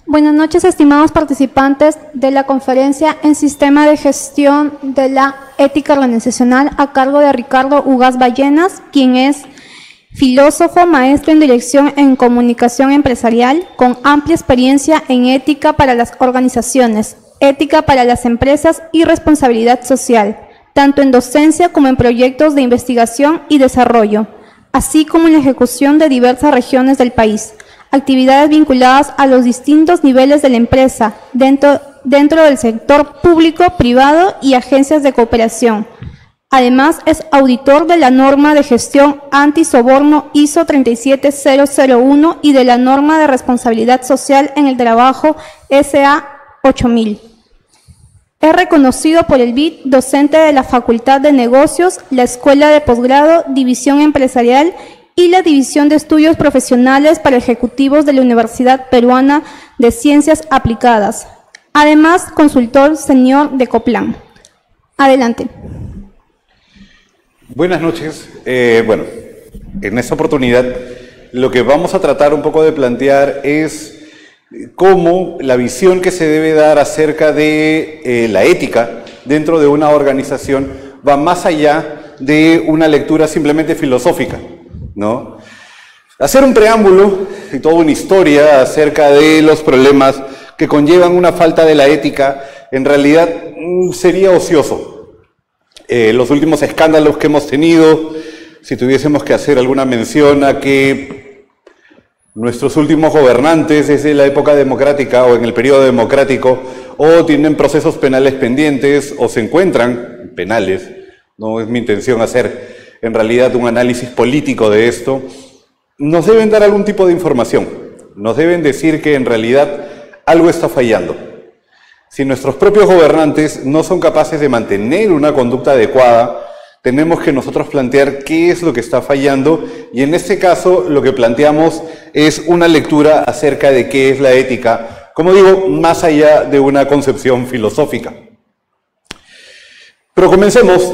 Buenas noches, estimados participantes de la conferencia en Sistema de Gestión de la Ética Organizacional a cargo de Ricardo Ugaz Ballenas, quien es filósofo, maestro en Dirección en Comunicación Empresarial, con amplia experiencia en ética para las organizaciones, ética para las empresas y responsabilidad social, tanto en docencia como en proyectos de investigación y desarrollo, así como en la ejecución de diversas regiones del país. Actividades vinculadas a los distintos niveles de la empresa, dentro del sector público, privado y agencias de cooperación. Además, es auditor de la norma de gestión antisoborno ISO 37001 y de la norma de responsabilidad social en el trabajo SA 8000. Es reconocido por el BID, docente de la Facultad de Negocios, la Escuela de Posgrado, División Empresarial y la División de Estudios Profesionales para Ejecutivos de la Universidad Peruana de Ciencias Aplicadas. Además, consultor senior de Coplan. Adelante. Buenas noches. Bueno, en esta oportunidad lo que vamos a tratar un poco de plantear es cómo la visión que se debe dar acerca de la ética dentro de una organización va más allá de una lectura simplemente filosófica, ¿no? Hacer un preámbulo y toda una historia acerca de los problemas que conllevan una falta de la ética en realidad sería ocioso. Los últimos escándalos que hemos tenido, si tuviésemos que hacer alguna mención a que nuestros últimos gobernantes desde la época democrática o en el periodo democrático o tienen procesos penales pendientes o se encuentran penales, no es mi intención hacer en realidad un análisis político de esto, nos deben dar algún tipo de información, nos deben decir que en realidad algo está fallando. Si nuestros propios gobernantes no son capaces de mantener una conducta adecuada, tenemos que nosotros plantear qué es lo que está fallando y en este caso lo que planteamos es una lectura acerca de qué es la ética, como digo, más allá de una concepción filosófica. Pero comencemos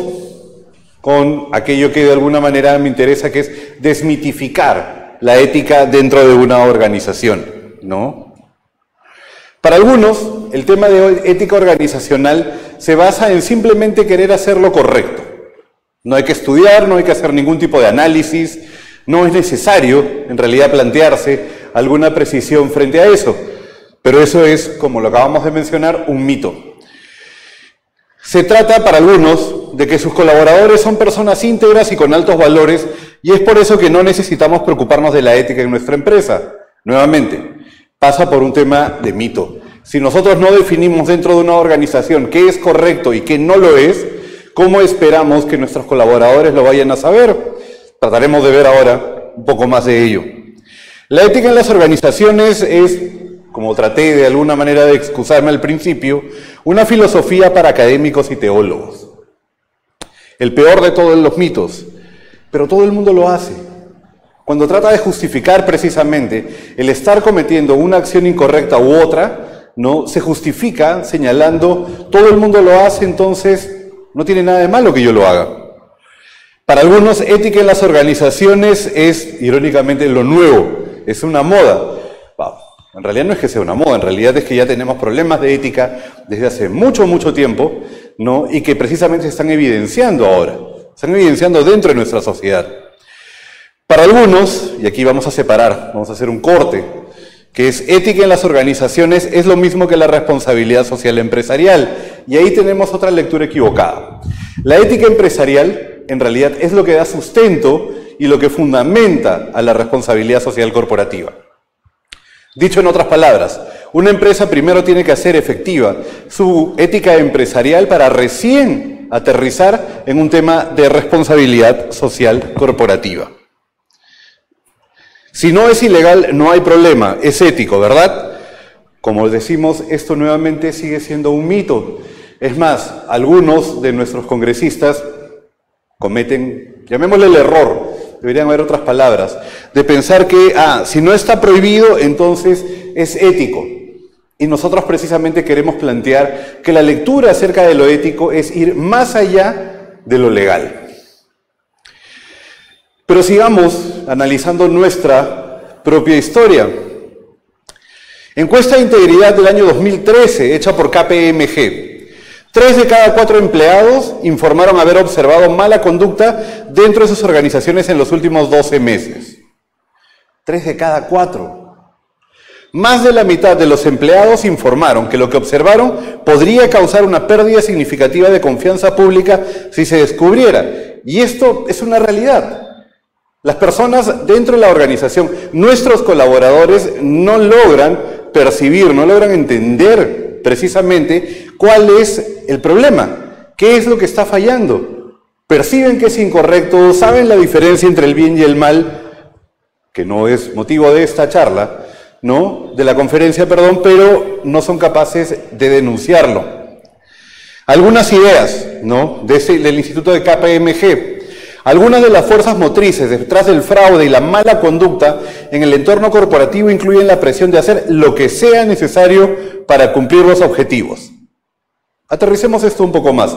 con aquello que de alguna manera me interesa, que es desmitificar la ética dentro de una organización, ¿no? Para algunos, el tema de ética organizacional se basa en simplemente querer hacer lo correcto. No hay que estudiar, no hay que hacer ningún tipo de análisis, no es necesario, en realidad, plantearse alguna precisión frente a eso. Pero eso es, como lo acabamos de mencionar, un mito. Se trata para algunos de que sus colaboradores son personas íntegras y con altos valores y es por eso que no necesitamos preocuparnos de la ética en nuestra empresa. Nuevamente, pasa por un tema de mito. Si nosotros no definimos dentro de una organización qué es correcto y qué no lo es, ¿cómo esperamos que nuestros colaboradores lo vayan a saber? Trataremos de ver ahora un poco más de ello. La ética en las organizaciones es, como traté de alguna manera de excusarme al principio, una filosofía para académicos y teólogos. El peor de todos los mitos, pero todo el mundo lo hace. Cuando trata de justificar precisamente el estar cometiendo una acción incorrecta u otra, no se justifica señalando todo el mundo lo hace, entonces no tiene nada de malo que yo lo haga. Para algunos, ética en las organizaciones es, irónicamente, lo nuevo, es una moda. En realidad no es que sea una moda, en realidad es que ya tenemos problemas de ética desde hace mucho, mucho tiempo, ¿no? Y que precisamente se están evidenciando ahora, se están evidenciando dentro de nuestra sociedad. Para algunos, y aquí vamos a separar, vamos a hacer un corte, que es ética en las organizaciones es lo mismo que la responsabilidad social empresarial, y ahí tenemos otra lectura equivocada. La ética empresarial, en realidad, es lo que da sustento y lo que fundamenta a la responsabilidad social corporativa. Dicho en otras palabras, una empresa primero tiene que hacer efectiva su ética empresarial para recién aterrizar en un tema de responsabilidad social corporativa. Si no es ilegal, no hay problema, es ético, ¿verdad? Como decimos, esto nuevamente sigue siendo un mito. Es más, algunos de nuestros congresistas cometen, llamémosle el error, deberían haber otras palabras, de pensar que, si no está prohibido, entonces es ético. Y nosotros precisamente queremos plantear que la lectura acerca de lo ético es ir más allá de lo legal. Pero sigamos analizando nuestra propia historia. Encuesta de integridad del año 2013, hecha por KPMG. 3 de cada 4 empleados informaron haber observado mala conducta dentro de sus organizaciones en los últimos 12 meses. 3 de cada 4. Más de la mitad de los empleados informaron que lo que observaron podría causar una pérdida significativa de confianza pública si se descubriera. Y esto es una realidad. Las personas dentro de la organización, nuestros colaboradores, no logran percibir, no logran entender precisamente cuál es el problema, qué es lo que está fallando. Perciben que es incorrecto, saben la diferencia entre el bien y el mal, que no es motivo de esta charla, ¿no? De la conferencia, perdón, pero no son capaces de denunciarlo. Algunas ideas, ¿no? Del Instituto de KPMG. Algunas de las fuerzas motrices detrás del fraude y la mala conducta en el entorno corporativo incluyen la presión de hacer lo que sea necesario para cumplir los objetivos. Aterricemos esto un poco más.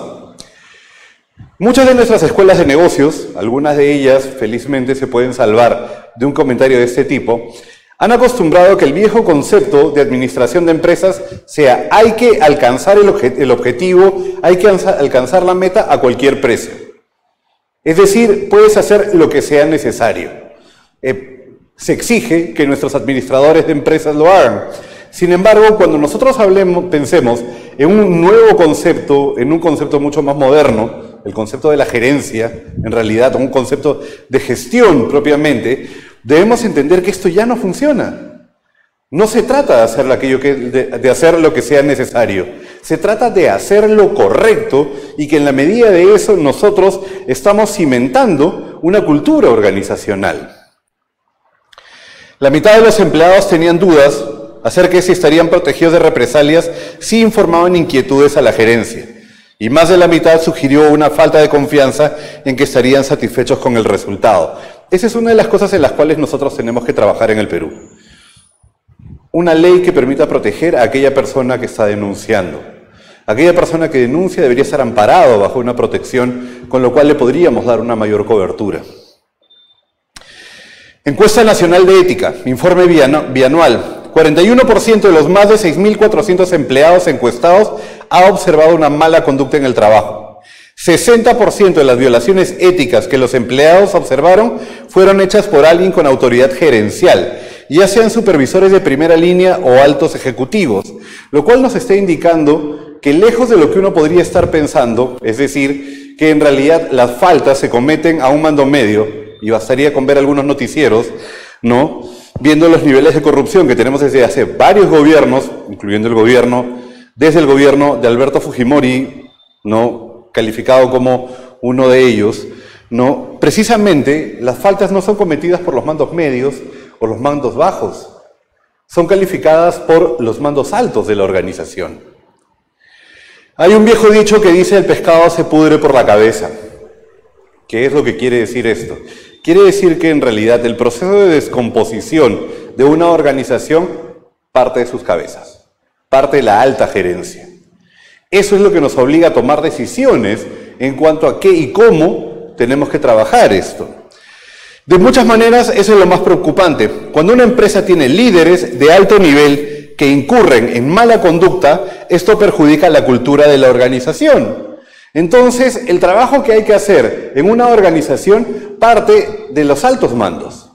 Muchas de nuestras escuelas de negocios, algunas de ellas felizmente se pueden salvar de un comentario de este tipo, han acostumbrado que el viejo concepto de administración de empresas sea hay que alcanzar el objetivo, hay que alcanzar la meta a cualquier precio. Es decir, puedes hacer lo que sea necesario. Se exige que nuestros administradores de empresas lo hagan. Sin embargo, cuando nosotros pensemos en un nuevo concepto, en un concepto mucho más moderno, el concepto de la gerencia, en realidad, un concepto de gestión propiamente, debemos entender que esto ya no funciona. No se trata de hacer lo que sea necesario. Se trata de hacer lo correcto y que en la medida de eso nosotros estamos cimentando una cultura organizacional. La mitad de los empleados tenían dudas acerca de si estarían protegidos de represalias si informaban inquietudes a la gerencia. Y más de la mitad sugirió una falta de confianza en que estarían satisfechos con el resultado. Esa es una de las cosas en las cuales nosotros tenemos que trabajar en el Perú. Una ley que permita proteger a aquella persona que está denunciando. Aquella persona que denuncia debería estar amparado bajo una protección, con lo cual le podríamos dar una mayor cobertura. Encuesta Nacional de Ética, informe bianual. 41% de los más de 6.400 empleados encuestados ha observado una mala conducta en el trabajo. 60% de las violaciones éticas que los empleados observaron fueron hechas por alguien con autoridad gerencial, ya sean supervisores de primera línea o altos ejecutivos, lo cual nos está indicando que lejos de lo que uno podría estar pensando, es decir, que en realidad las faltas se cometen a un mando medio, y bastaría con ver algunos noticieros, ¿no?, viendo los niveles de corrupción que tenemos desde hace varios gobiernos, incluyendo desde el gobierno de Alberto Fujimori, ¿no?, calificado como uno de ellos, ¿no?, precisamente las faltas no son cometidas por los mandos medios o los mandos bajos, son calificadas por los mandos altos de la organización. Hay un viejo dicho que dice el pescado se pudre por la cabeza. ¿Qué es lo que quiere decir esto? Quiere decir que en realidad el proceso de descomposición de una organización parte de sus cabezas, parte de la alta gerencia. Eso es lo que nos obliga a tomar decisiones en cuanto a qué y cómo tenemos que trabajar esto. De muchas maneras, eso es lo más preocupante. Cuando una empresa tiene líderes de alto nivel que incurren en mala conducta, esto perjudica la cultura de la organización. Entonces, el trabajo que hay que hacer en una organización parte de los altos mandos.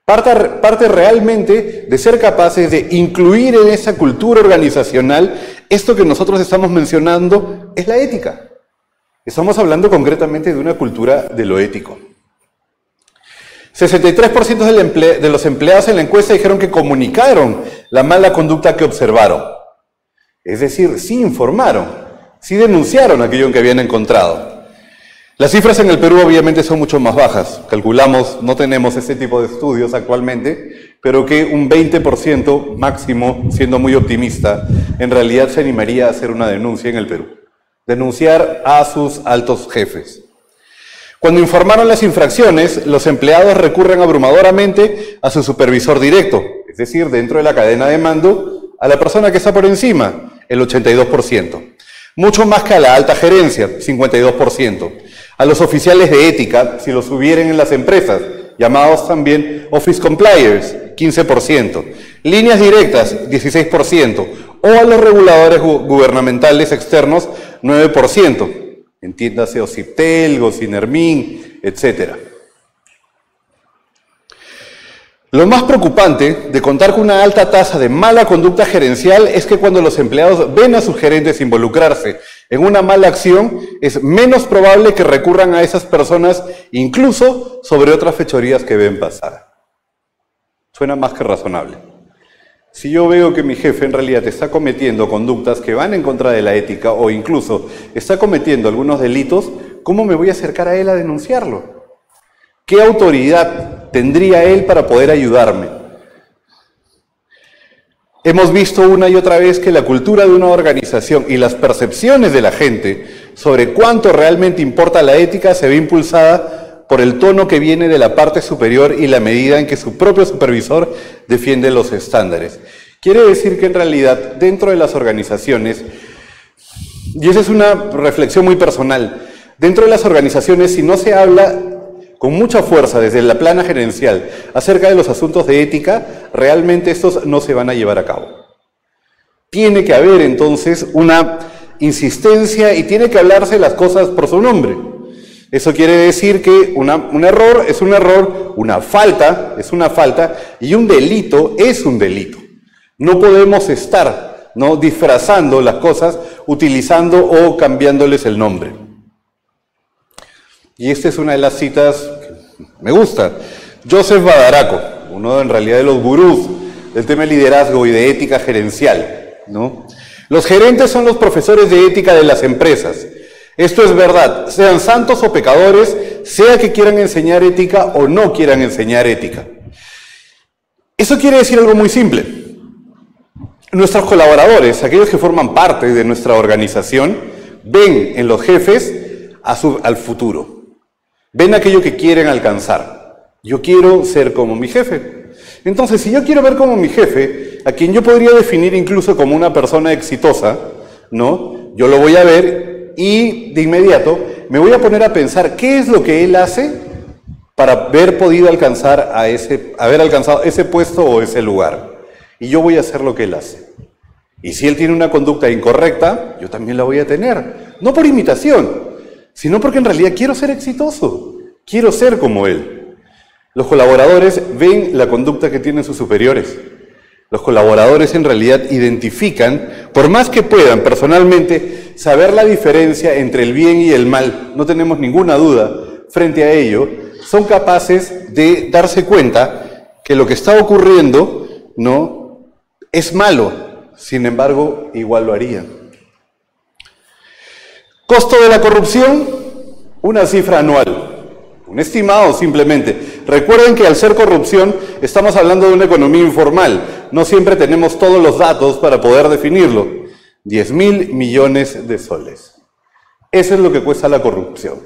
Parte realmente de ser capaces de incluir en esa cultura organizacional esto que nosotros estamos mencionando es la ética. Estamos hablando concretamente de una cultura de lo ético. 63% de los empleados en la encuesta dijeron que comunicaron la mala conducta que observaron. Es decir, sí informaron. Sí denunciaron aquello que habían encontrado. Las cifras en el Perú obviamente son mucho más bajas. Calculamos, no tenemos ese tipo de estudios actualmente, pero que un 20% máximo, siendo muy optimista, en realidad se animaría a hacer una denuncia en el Perú. Denunciar a sus altos jefes. Cuando informaron las infracciones, los empleados recurren abrumadoramente a su supervisor directo, es decir, dentro de la cadena de mando, a la persona que está por encima, el 82%. Mucho más que a la alta gerencia, 52%. A los oficiales de ética, si los hubieran en las empresas, llamados también Office Compliers, 15%, líneas directas, 16%, o a los reguladores gubernamentales externos, 9%, entiéndase OCIPTEL, Gocinermin, etc. Lo más preocupante de contar con una alta tasa de mala conducta gerencial es que cuando los empleados ven a sus gerentes involucrarse en una mala acción, es menos probable que recurran a esas personas, incluso sobre otras fechorías que ven pasar. Suena más que razonable. Si yo veo que mi jefe en realidad está cometiendo conductas que van en contra de la ética o incluso está cometiendo algunos delitos, ¿cómo me voy a acercar a él a denunciarlo? ¿Qué autoridad tendría él para poder ayudarme? Hemos visto una y otra vez que la cultura de una organización y las percepciones de la gente sobre cuánto realmente importa la ética se ve impulsada por el tono que viene de la parte superior y la medida en que su propio supervisor defiende los estándares. Quiere decir que en realidad dentro de las organizaciones, y esa es una reflexión muy personal, dentro de las organizaciones si no se habla con mucha fuerza desde la plana gerencial acerca de los asuntos de ética, realmente estos no se van a llevar a cabo. Tiene que haber entonces una insistencia y tiene que hablarse las cosas por su nombre. Eso quiere decir que un error es un error, una falta es una falta y un delito es un delito. No podemos estar disfrazando las cosas, utilizando o cambiándoles el nombre. Y esta es una de las citas que me gusta. Joseph Badaraco, uno en realidad de los gurús del tema de liderazgo y de ética gerencial, ¿no? Los gerentes son los profesores de ética de las empresas. Esto es verdad, sean santos o pecadores, sea que quieran enseñar ética o no quieran enseñar ética. Eso quiere decir algo muy simple. Nuestros colaboradores, aquellos que forman parte de nuestra organización, ven en los jefes al futuro. Ven aquello que quieren alcanzar. Yo quiero ser como mi jefe. Entonces, si yo quiero ver como mi jefe, a quien yo podría definir incluso como una persona exitosa, ¿no? Yo lo voy a ver y de inmediato me voy a poner a pensar qué es lo que él hace para haber podido alcanzar haber alcanzado ese puesto o ese lugar. Y yo voy a hacer lo que él hace. Y si él tiene una conducta incorrecta, yo también la voy a tener. No por imitación, sino porque en realidad quiero ser exitoso, quiero ser como él. Los colaboradores ven la conducta que tienen sus superiores. Los colaboradores en realidad identifican, por más que puedan personalmente saber la diferencia entre el bien y el mal, no tenemos ninguna duda frente a ello, son capaces de darse cuenta que lo que está ocurriendo no es malo, sin embargo, igual lo harían. Costo de la corrupción, una cifra anual, un estimado simplemente. Recuerden que al ser corrupción estamos hablando de una economía informal, no siempre tenemos todos los datos para poder definirlo. 10.000 millones de soles. Eso es lo que cuesta la corrupción.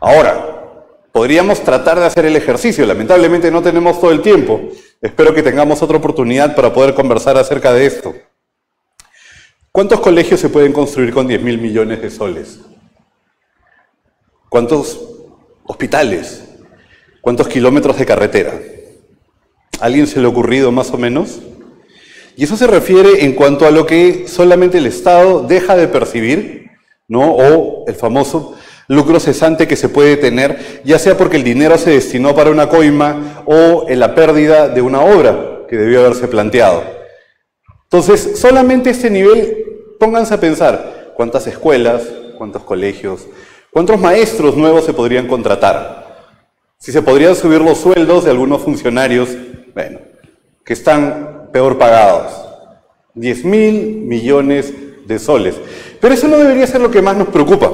Ahora, podríamos tratar de hacer el ejercicio, lamentablemente no tenemos todo el tiempo. Espero que tengamos otra oportunidad para poder conversar acerca de esto. ¿Cuántos colegios se pueden construir con 10.000 millones de soles? ¿Cuántos hospitales? ¿Cuántos kilómetros de carretera? ¿A alguien se le ha ocurrido más o menos? Y eso se refiere en cuanto a lo que solamente el Estado deja de percibir, ¿no? O el famoso lucro cesante que se puede tener, ya sea porque el dinero se destinó para una coima o en la pérdida de una obra que debió haberse planteado. Entonces, solamente este nivel, pónganse a pensar cuántas escuelas, cuántos colegios, cuántos maestros nuevos se podrían contratar. Si se podrían subir los sueldos de algunos funcionarios, bueno, que están peor pagados. 10.000 millones de soles. Pero eso no debería ser lo que más nos preocupa.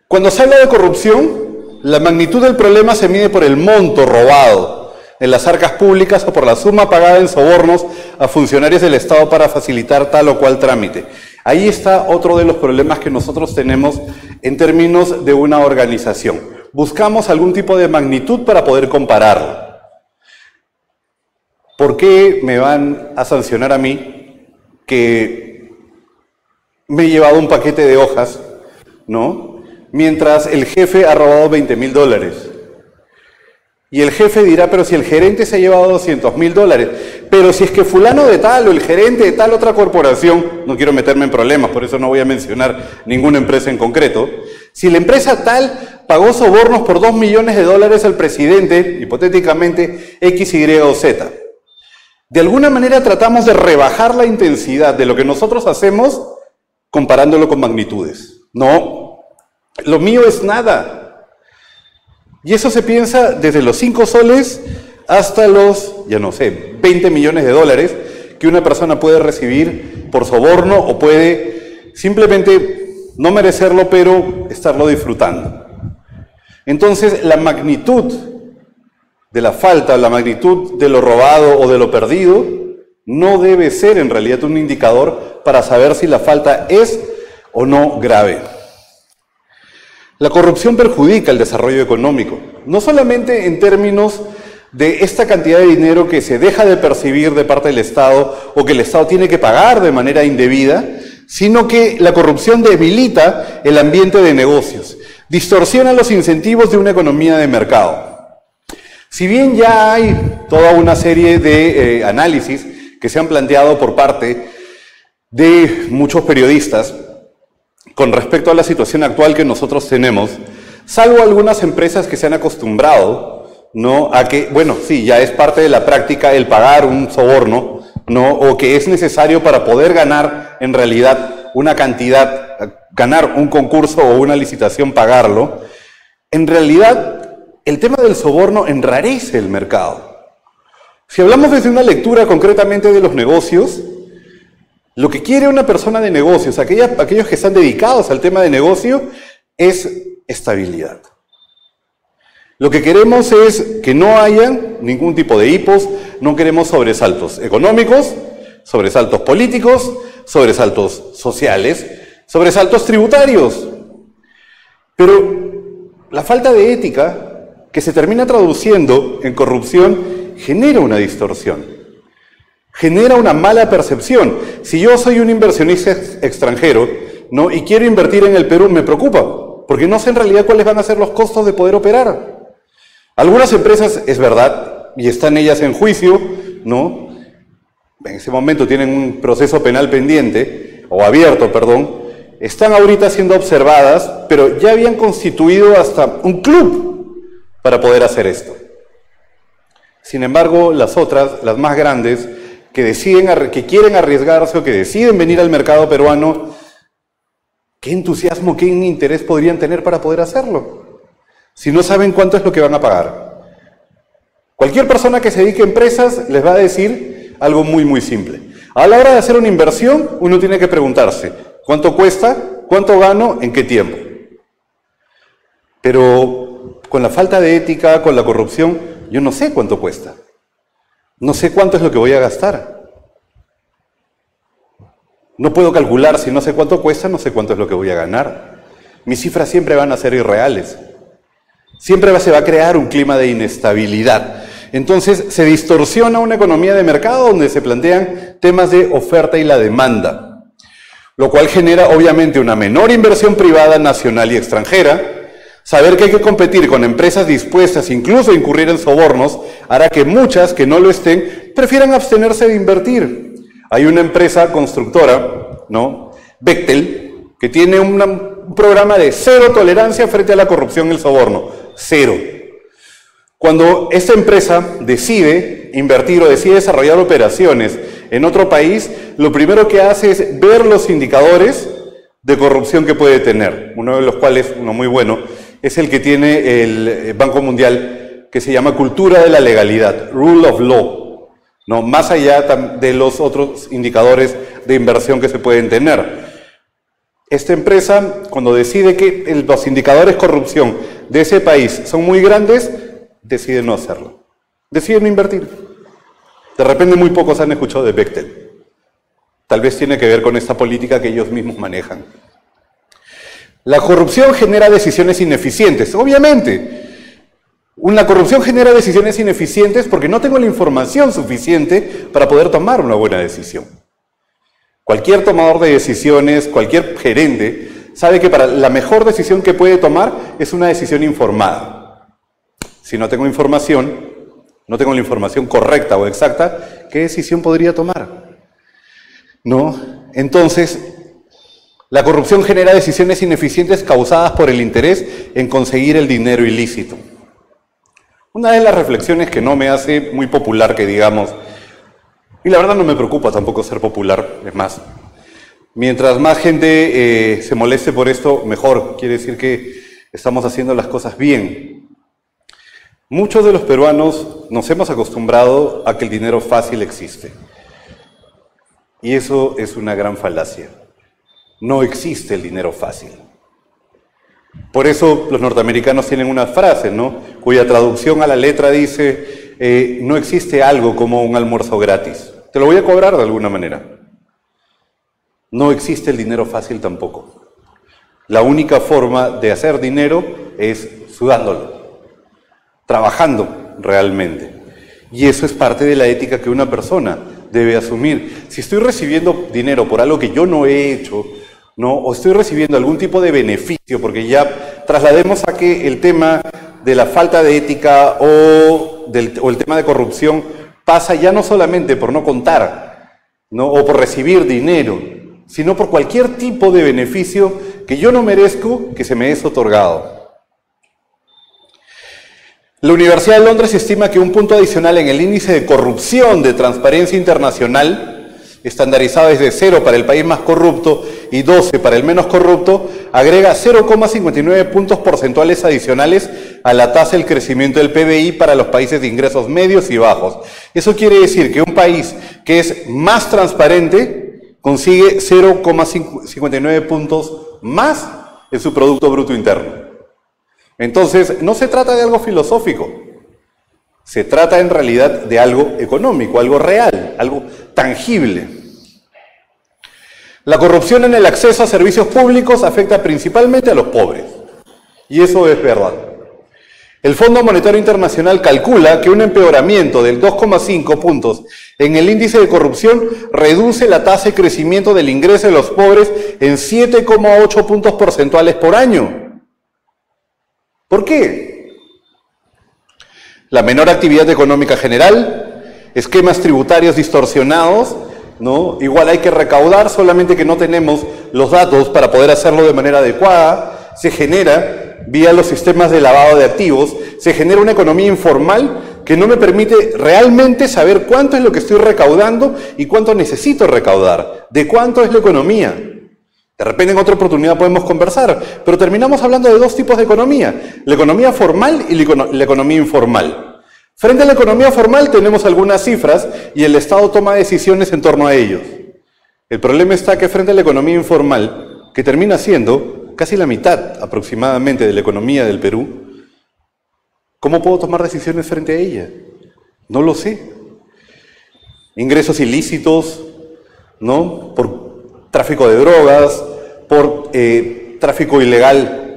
Cuando se habla de corrupción, la magnitud del problema se mide por el monto robado en las arcas públicas o por la suma pagada en sobornos a funcionarios del Estado para facilitar tal o cual trámite. Ahí está otro de los problemas que nosotros tenemos en términos de una organización. Buscamos algún tipo de magnitud para poder compararlo. ¿Por qué me van a sancionar a mí que me he llevado un paquete de hojas, ¿no? mientras el jefe ha robado $20.000. Y el jefe dirá, pero si el gerente se ha llevado $200.000, pero si es que fulano de tal o el gerente de tal otra corporación, no quiero meterme en problemas, por eso no voy a mencionar ninguna empresa en concreto, si la empresa tal pagó sobornos por $2 millones al presidente, hipotéticamente X, Y o Z, de alguna manera tratamos de rebajar la intensidad de lo que nosotros hacemos comparándolo con magnitudes. No, lo mío es nada. Y eso se piensa desde los 5 soles hasta los, ya no sé, $20 millones que una persona puede recibir por soborno o puede simplemente no merecerlo, pero estarlo disfrutando. Entonces, la magnitud de la falta, la magnitud de lo robado o de lo perdido, no debe ser en realidad un indicador para saber si la falta es o no grave. La corrupción perjudica el desarrollo económico, no solamente en términos de esta cantidad de dinero que se deja de percibir de parte del Estado o que el Estado tiene que pagar de manera indebida, sino que la corrupción debilita el ambiente de negocios, distorsiona los incentivos de una economía de mercado. Si bien ya hay toda una serie de análisis que se han planteado por parte de muchos periodistas con respecto a la situación actual que nosotros tenemos, salvo algunas empresas que se han acostumbrado, ¿no?, a que, bueno, sí, ya es parte de la práctica el pagar un soborno, ¿no?, o que es necesario para poder ganar en realidad una cantidad, ganar un concurso o una licitación, pagarlo. En realidad, el tema del soborno enrarece el mercado. Si hablamos desde una lectura concretamente de los negocios, lo que quiere una persona de negocios, aquellos que están dedicados al tema de negocio, es estabilidad. Lo que queremos es que no haya ningún tipo de hipos, no queremos sobresaltos económicos, sobresaltos políticos, sobresaltos sociales, sobresaltos tributarios. Pero la falta de ética, que se termina traduciendo en corrupción, genera una distorsión. Genera una mala percepción. Si yo soy un inversionista extranjero, ¿no?, y quiero invertir en el Perú, me preocupa, porque no sé en realidad cuáles van a ser los costos de poder operar. Algunas empresas, es verdad, y están ellas en juicio, ¿no?, en ese momento tienen un proceso penal pendiente, o abierto, perdón, están ahorita siendo observadas, pero ya habían constituido hasta un club para poder hacer esto. Sin embargo, las otras, las más grandes, que quieren arriesgarse o que deciden venir al mercado peruano, ¿qué entusiasmo, qué interés podrían tener para poder hacerlo? Si no saben cuánto es lo que van a pagar. Cualquier persona que se dedique a empresas les va a decir algo muy, muy simple. A la hora de hacer una inversión, uno tiene que preguntarse, ¿cuánto cuesta? ¿Cuánto gano? ¿En qué tiempo? Pero con la falta de ética, con la corrupción, yo no sé cuánto cuesta. No sé cuánto es lo que voy a gastar. No puedo calcular, si no sé cuánto cuesta, no sé cuánto es lo que voy a ganar. Mis cifras siempre van a ser irreales. Siempre se va a crear un clima de inestabilidad. Entonces se distorsiona una economía de mercado donde se plantean temas de oferta y la demanda, lo cual genera obviamente una menor inversión privada nacional y extranjera. Saber que hay que competir con empresas dispuestas incluso a incurrir en sobornos hará que muchas que no lo estén prefieran abstenerse de invertir. Hay una empresa constructora, ¿no?, Bechtel, que tiene un programa de cero tolerancia frente a la corrupción y el soborno. Cero. Cuando esta empresa decide invertir o decide desarrollar operaciones en otro país, lo primero que hace es ver los indicadores de corrupción que puede tener. Uno de los cuales, uno muy bueno, es el que tiene el Banco Mundial, que se llama cultura de la legalidad, rule of law, ¿no?, más allá de los otros indicadores de inversión que se pueden tener. Esta empresa, cuando decide que los indicadores de corrupción de ese país son muy grandes, decide no hacerlo, decide no invertir. De repente muy pocos han escuchado de Bechtel. Tal vez tiene que ver con esta política que ellos mismos manejan. La corrupción genera decisiones ineficientes. Obviamente, la corrupción genera decisiones ineficientes porque no tengo la información suficiente para poder tomar una buena decisión. Cualquier tomador de decisiones, cualquier gerente, sabe que la mejor decisión que puede tomar es una decisión informada. Si no tengo información, no tengo la información correcta o exacta, ¿qué decisión podría tomar? ¿No? Entonces, la corrupción genera decisiones ineficientes causadas por el interés en conseguir el dinero ilícito. Una de las reflexiones que no me hace muy popular, que digamos, y la verdad no me preocupa tampoco ser popular, es más, mientras más gente se moleste por esto, mejor. Quiere decir que estamos haciendo las cosas bien. Muchos de los peruanos nos hemos acostumbrado a que el dinero fácil existe. Y eso es una gran falacia. No existe el dinero fácil. Por eso los norteamericanos tienen una frase, ¿no?, cuya traducción a la letra dice, no existe algo como un almuerzo gratis. Te lo voy a cobrar de alguna manera. No existe el dinero fácil tampoco. La única forma de hacer dinero es sudándolo, trabajando realmente. Y eso es parte de la ética que una persona debe asumir. Si estoy recibiendo dinero por algo que yo no he hecho, ¿no?, o estoy recibiendo algún tipo de beneficio, porque ya traslademos a que el tema de la falta de ética o el tema de corrupción pasa ya no solamente por no contar, ¿no?, o por recibir dinero, sino por cualquier tipo de beneficio que yo no merezco que se me es otorgado. La Universidad de Londres estima que un punto adicional en el índice de corrupción de Transparencia Internacional, estandarizado desde 0 para el país más corrupto y 12 para el menos corrupto, agrega 0,59 puntos porcentuales adicionales a la tasa del crecimiento del PBI para los países de ingresos medios y bajos. Eso quiere decir que un país que es más transparente consigue 0,59 puntos más en su Producto Bruto Interno. Entonces, no se trata de algo filosófico, se trata en realidad de algo económico, algo real, algo tangible. La corrupción en el acceso a servicios públicos afecta principalmente a los pobres, y eso es verdad. El Fondo Monetario Internacional calcula que un empeoramiento del 2,5 puntos en el índice de corrupción reduce la tasa de crecimiento del ingreso de los pobres en 7,8 puntos porcentuales por año. ¿Por qué? La menor actividad económica general, esquemas tributarios distorsionados, ¿no? Igual hay que recaudar, solamente que no tenemos los datos para poder hacerlo de manera adecuada. Se genera, vía los sistemas de lavado de activos, se genera una economía informal que no me permite realmente saber cuánto es lo que estoy recaudando y cuánto necesito recaudar, de cuánto es la economía. De repente en otra oportunidad podemos conversar, pero terminamos hablando de dos tipos de economía, la economía formal y la economía informal. Frente a la economía formal tenemos algunas cifras y el Estado toma decisiones en torno a ellos. El problema está que frente a la economía informal, que termina siendo casi la mitad aproximadamente de la economía del Perú, ¿cómo puedo tomar decisiones frente a ella? No lo sé. Ingresos ilícitos, ¿no?, por tráfico de drogas, por tráfico ilegal,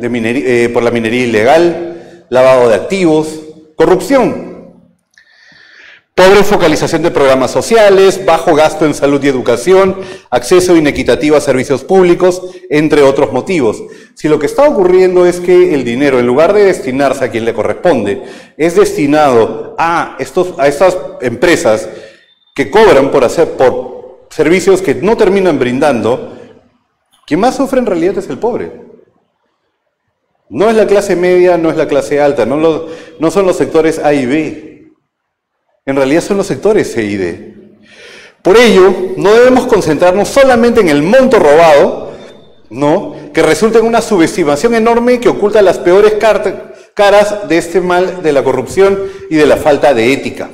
por la minería ilegal, lavado de activos, corrupción. Pobre focalización de programas sociales, bajo gasto en salud y educación, acceso inequitativo a servicios públicos, entre otros motivos. Si lo que está ocurriendo es que el dinero, en lugar de destinarse a quien le corresponde, es destinado a estas empresas que cobran por servicios que no terminan brindando, quien más sufre en realidad es el pobre. No es la clase media, no es la clase alta, no son los sectores A y B. En realidad son los sectores C y D. Por ello, no debemos concentrarnos solamente en el monto robado, ¿no?, que resulta en una subestimación enorme que oculta las peores caras de este mal de la corrupción y de la falta de ética.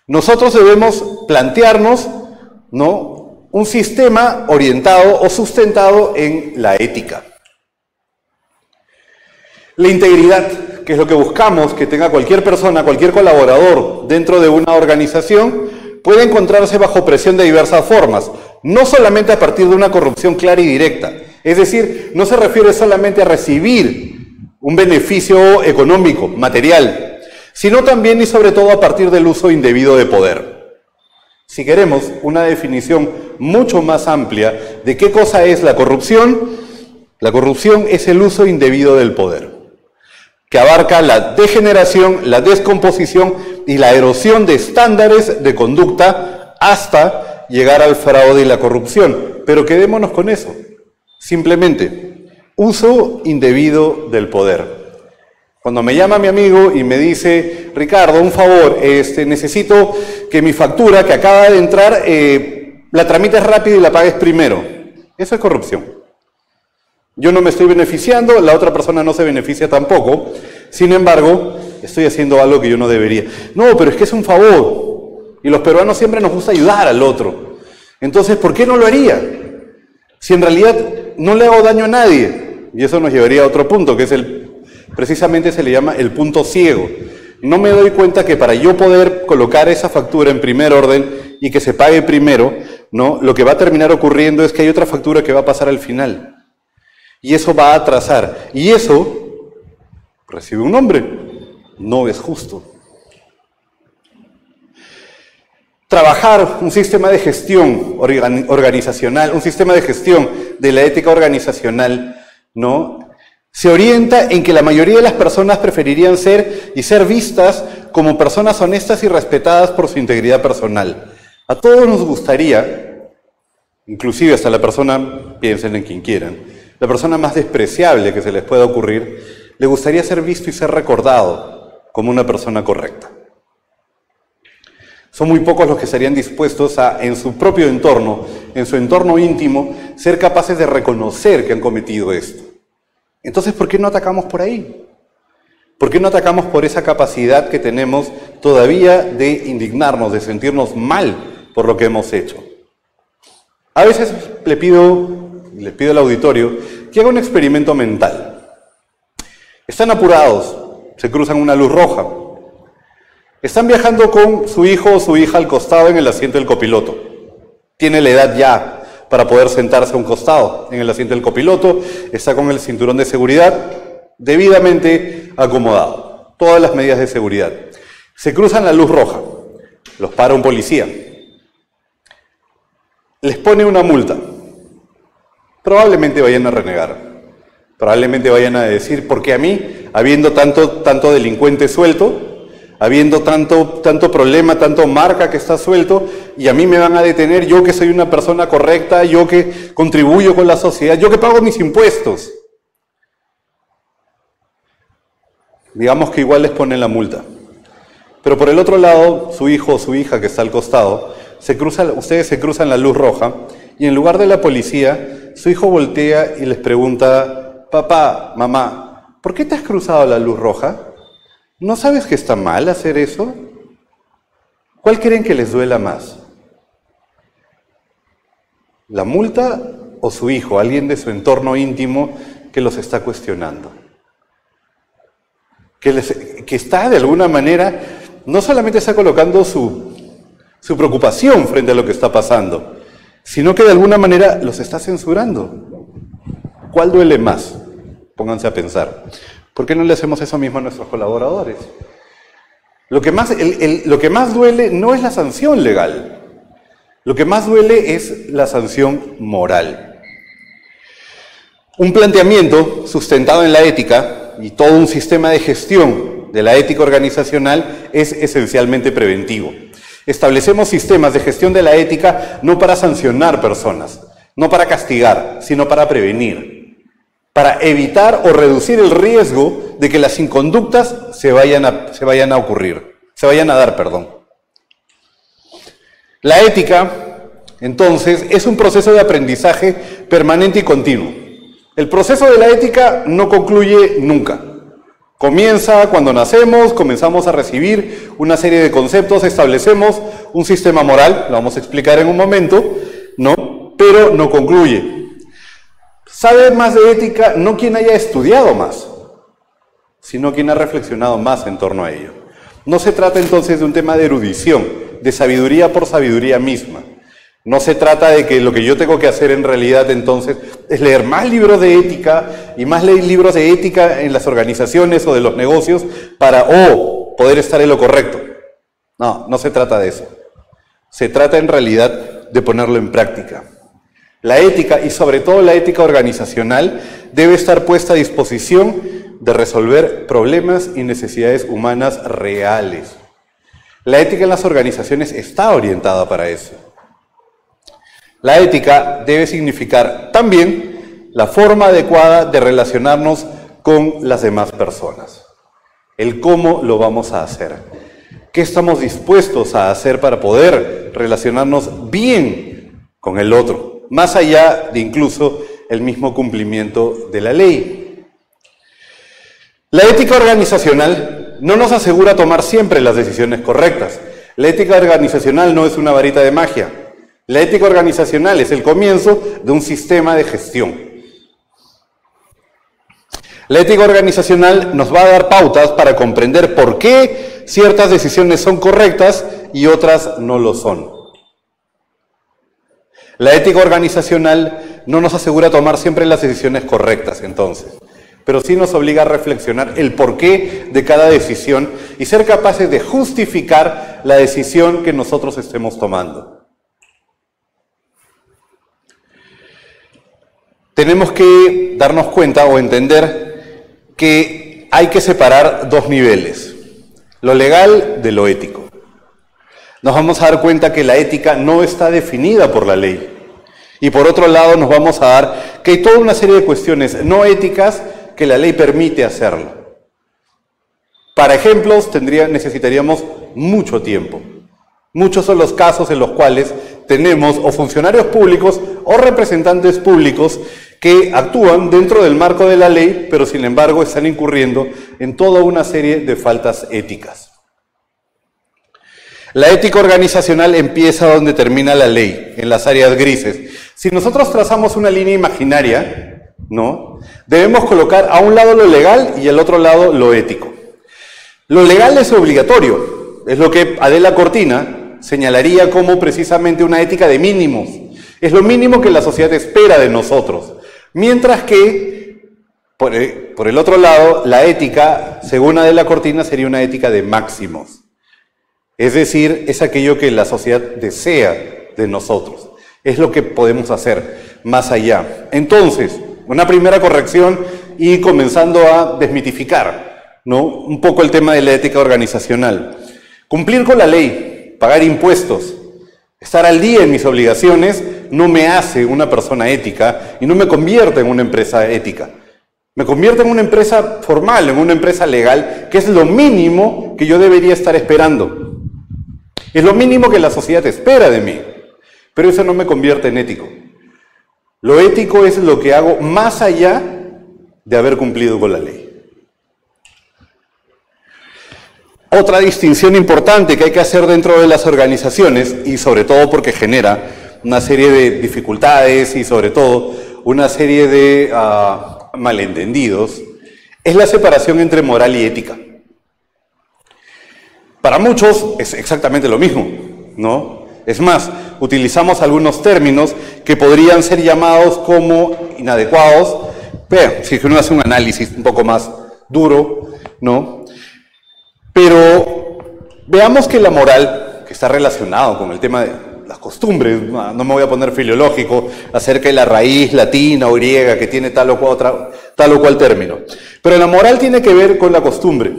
Nosotros debemos plantearnos, ¿no?, un sistema orientado o sustentado en la ética. La integridad, que es lo que buscamos que tenga cualquier persona, cualquier colaborador dentro de una organización, puede encontrarse bajo presión de diversas formas, no solamente a partir de una corrupción clara y directa. Es decir, no se refiere solamente a recibir un beneficio económico, material, sino también y sobre todo a partir del uso indebido de poder. Si queremos una definición mucho más amplia de qué cosa es la corrupción La corrupción es el uso indebido del poder, que abarca la degeneración, la descomposición y la erosión de estándares de conducta hasta llegar al fraude y la corrupción. Pero quedémonos con eso. Simplemente, uso indebido del poder. Cuando me llama mi amigo y me dice, Ricardo, un favor, necesito que mi factura que acaba de entrar la tramites rápido y la pagues primero. Eso es corrupción. Yo no me estoy beneficiando, la otra persona no se beneficia tampoco. Sin embargo, estoy haciendo algo que yo no debería. No, pero es que es un favor. Y los peruanos siempre nos gusta ayudar al otro. Entonces, ¿por qué no lo haría? Si en realidad no le hago daño a nadie. Y eso nos llevaría a otro punto, que es precisamente se le llama el punto ciego. No me doy cuenta que para yo poder colocar esa factura en primer orden y que se pague primero, ¿no? Lo que va a terminar ocurriendo es que hay otra factura que va a pasar al final. Y eso va a atrasar. Y eso recibe un nombre. No es justo. Trabajar un sistema de gestión organizacional, un sistema de gestión de la ética organizacional, ¿no? Se orienta en que la mayoría de las personas preferirían ser vistas como personas honestas y respetadas por su integridad personal. A todos nos gustaría, inclusive hasta la persona, piensen en quien quieran, la persona más despreciable que se les pueda ocurrir, le gustaría ser visto y ser recordado como una persona correcta. Son muy pocos los que estarían dispuestos a, en su propio entorno, en su entorno íntimo, ser capaces de reconocer que han cometido esto. Entonces, ¿por qué no atacamos por ahí? ¿Por qué no atacamos por esa capacidad que tenemos todavía de indignarnos, de sentirnos mal por lo que hemos hecho? A veces les pido al auditorio que haga un experimento mental. Están apurados, se cruzan una luz roja. Están viajando con su hijo o su hija al costado en el asiento del copiloto. Tiene la edad ya para poder sentarse a un costado en el asiento del copiloto, está con el cinturón de seguridad debidamente acomodado, todas las medidas de seguridad. Se cruzan la luz roja, los para un policía, les pone una multa. Probablemente vayan a renegar, probablemente vayan a decir, porque a mí, habiendo tanto delincuente suelto, habiendo tanto problema, tanto marca que está suelto, y a mí me van a detener, yo que soy una persona correcta, yo que contribuyo con la sociedad, yo que pago mis impuestos. Digamos que igual les ponen la multa. Pero por el otro lado, su hijo o su hija que está al costado, ustedes se cruzan la luz roja, y en lugar de la policía, su hijo voltea y les pregunta, papá, mamá, ¿por qué te has cruzado la luz roja? ¿No sabes que está mal hacer eso? ¿Cuál creen que les duela más? ¿La multa o su hijo, alguien de su entorno íntimo que los está cuestionando? Que está de alguna manera, no solamente está colocando su preocupación frente a lo que está pasando, sino que de alguna manera los está censurando. ¿Cuál duele más? Pónganse a pensar. ¿Por qué no le hacemos eso mismo a nuestros colaboradores? Lo que más duele no es la sanción legal. Lo que más duele es la sanción moral. Un planteamiento sustentado en la ética y todo un sistema de gestión de la ética organizacional es esencialmente preventivo. Establecemos sistemas de gestión de la ética no para sancionar personas, no para castigar, sino para prevenir, para evitar o reducir el riesgo de que las inconductas se vayan a dar. La ética, entonces, es un proceso de aprendizaje permanente y continuo. El proceso de la ética no concluye nunca. Comienza cuando nacemos, comenzamos a recibir una serie de conceptos, establecemos un sistema moral, lo vamos a explicar en un momento, ¿no? Pero no concluye. Sabe más de ética no quien haya estudiado más, sino quien ha reflexionado más en torno a ello. No se trata entonces de un tema de erudición, de sabiduría por sabiduría misma. No se trata de que lo que yo tengo que hacer en realidad entonces es leer más libros de ética y más libros de ética en las organizaciones o de los negocios para poder estar en lo correcto. No se trata de eso. Se trata en realidad de ponerlo en práctica. La ética, y sobre todo la ética organizacional, debe estar puesta a disposición de resolver problemas y necesidades humanas reales. La ética en las organizaciones está orientada para eso. La ética debe significar también la forma adecuada de relacionarnos con las demás personas. El cómo lo vamos a hacer. ¿Qué estamos dispuestos a hacer para poder relacionarnos bien con el otro? Más allá de incluso el mismo cumplimiento de la ley. La ética organizacional no nos asegura tomar siempre las decisiones correctas. La ética organizacional no es una varita de magia. La ética organizacional es el comienzo de un sistema de gestión. La ética organizacional nos va a dar pautas para comprender por qué ciertas decisiones son correctas y otras no lo son. La ética organizacional no nos asegura tomar siempre las decisiones correctas, entonces, pero sí nos obliga a reflexionar el porqué de cada decisión y ser capaces de justificar la decisión que nosotros estemos tomando. Tenemos que darnos cuenta o entender que hay que separar dos niveles, lo legal de lo ético. Nos vamos a dar cuenta que la ética no está definida por la ley. Y por otro lado nos vamos a dar que hay toda una serie de cuestiones no éticas que la ley permite hacerlo. Para ejemplos necesitaríamos mucho tiempo. Muchos son los casos en los cuales tenemos o funcionarios públicos o representantes públicos que actúan dentro del marco de la ley, pero sin embargo están incurriendo en toda una serie de faltas éticas. La ética organizacional empieza donde termina la ley, en las áreas grises. Si nosotros trazamos una línea imaginaria, ¿no? Debemos colocar a un lado lo legal y al otro lado lo ético. Lo legal es obligatorio, es lo que Adela Cortina señalaría como precisamente una ética de mínimos. Es lo mínimo que la sociedad espera de nosotros. Mientras que, por el otro lado, la ética, según Adela Cortina, sería una ética de máximos. Es decir, es aquello que la sociedad desea de nosotros. Es lo que podemos hacer más allá. Entonces, una primera corrección y comenzando a desmitificar, ¿no? Un poco el tema de la ética organizacional. Cumplir con la ley, pagar impuestos, estar al día en mis obligaciones no me hace una persona ética y no me convierte en una empresa ética. Me convierte en una empresa formal, en una empresa legal, que es lo mínimo que yo debería estar esperando. Es lo mínimo que la sociedad espera de mí, pero eso no me convierte en ético. Lo ético es lo que hago más allá de haber cumplido con la ley. Otra distinción importante que hay que hacer dentro de las organizaciones, y sobre todo porque genera una serie de dificultades y sobre todo una serie de malentendidos, es la separación entre moral y ética. Para muchos es exactamente lo mismo, ¿no? Es más, utilizamos algunos términos que podrían ser llamados como inadecuados, pero si uno hace un análisis un poco más duro, ¿no? Pero veamos que la moral, que está relacionado con el tema de las costumbres, no me voy a poner filológico acerca de la raíz latina o griega que tiene tal o cual término, pero la moral tiene que ver con la costumbre.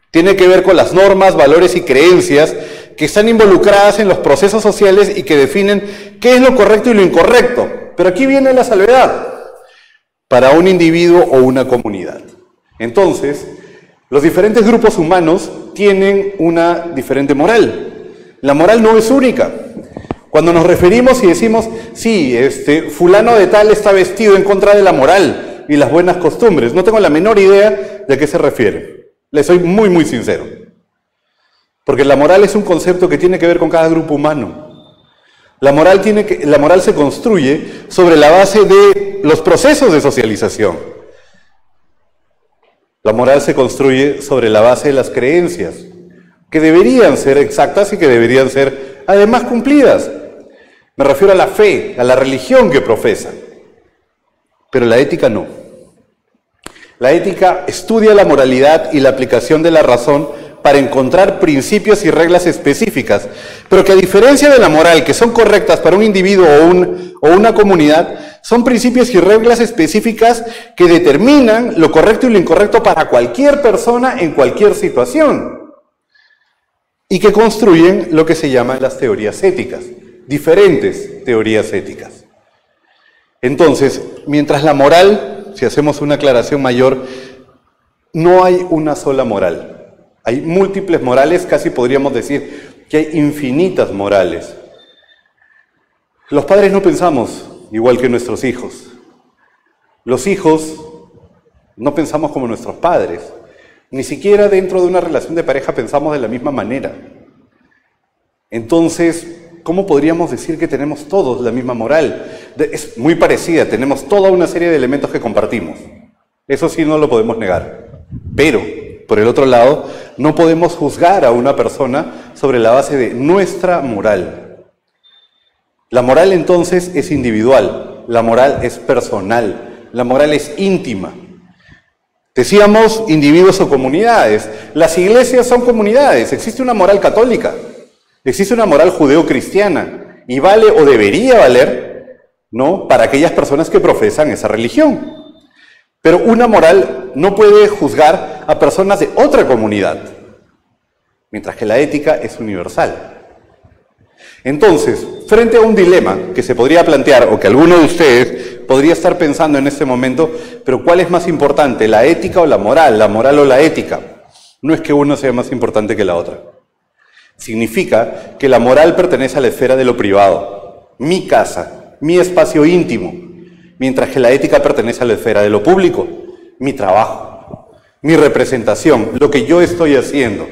Tiene que ver con las normas, valores y creencias que están involucradas en los procesos sociales y que definen qué es lo correcto y lo incorrecto. Pero aquí viene la salvedad para un individuo o una comunidad. Entonces, los diferentes grupos humanos tienen una diferente moral. La moral no es única. Cuando nos referimos y decimos, sí, fulano de tal está vestido en contra de la moral y las buenas costumbres, no tengo la menor idea de qué se refiere. Le soy muy, muy sincero. Porque la moral es un concepto que tiene que ver con cada grupo humano. La moral se construye sobre la base de los procesos de socialización. La moral se construye sobre la base de las creencias, que deberían ser exactas y que deberían ser además cumplidas. Me refiero a la fe, a la religión que profesa. Pero la ética no. La ética estudia la moralidad y la aplicación de la razón para encontrar principios y reglas específicas, pero que a diferencia de la moral, que son correctas para un individuo o una comunidad, son principios y reglas específicas que determinan lo correcto y lo incorrecto para cualquier persona en cualquier situación, y que construyen lo que se llaman las teorías éticas, diferentes teorías éticas. Entonces, mientras la moral, si hacemos una aclaración mayor, no hay una sola moral. Hay múltiples morales, casi podríamos decir que hay infinitas morales. Los padres no pensamos igual que nuestros hijos. Los hijos no pensamos como nuestros padres. Ni siquiera dentro de una relación de pareja pensamos de la misma manera. Entonces, ¿cómo podríamos decir que tenemos todos la misma moral? Es muy parecida, tenemos toda una serie de elementos que compartimos. Eso sí no lo podemos negar. Pero, por el otro lado, no podemos juzgar a una persona sobre la base de nuestra moral. La moral entonces es individual, la moral es personal, la moral es íntima. Decíamos individuos o comunidades. Las iglesias son comunidades. Existe una moral católica, existe una moral judeo-cristiana y vale o debería valer, ¿no?, para aquellas personas que profesan esa religión. Pero una moral no puede juzgar a personas de otra comunidad, mientras que la ética es universal. Entonces, frente a un dilema que se podría plantear, o que alguno de ustedes podría estar pensando en este momento, pero ¿cuál es más importante, la ética o la moral o la ética? No es que uno sea más importante que la otra. Significa que la moral pertenece a la esfera de lo privado, mi casa, mi espacio íntimo, mientras que la ética pertenece a la esfera de lo público, mi trabajo, mi representación, lo que yo estoy haciendo.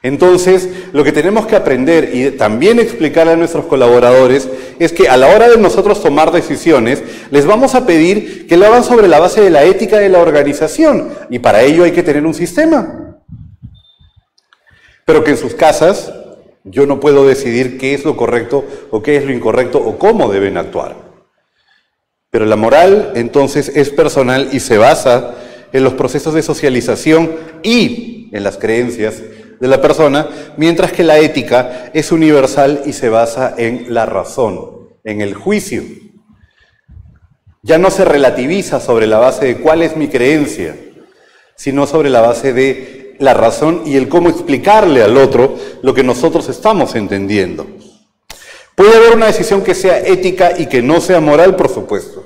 Entonces, lo que tenemos que aprender y también explicarle a nuestros colaboradores es que a la hora de nosotros tomar decisiones, les vamos a pedir que lo hagan sobre la base de la ética de la organización, y para ello hay que tener un sistema. Pero que en sus casas yo no puedo decidir qué es lo correcto o qué es lo incorrecto o cómo deben actuar. Pero la moral, entonces, es personal y se basa en los procesos de socialización y en las creencias de la persona, mientras que la ética es universal y se basa en la razón, en el juicio. Ya no se relativiza sobre la base de cuál es mi creencia, sino sobre la base de la razón y el cómo explicarle al otro lo que nosotros estamos entendiendo. Puede haber una decisión que sea ética y que no sea moral, por supuesto.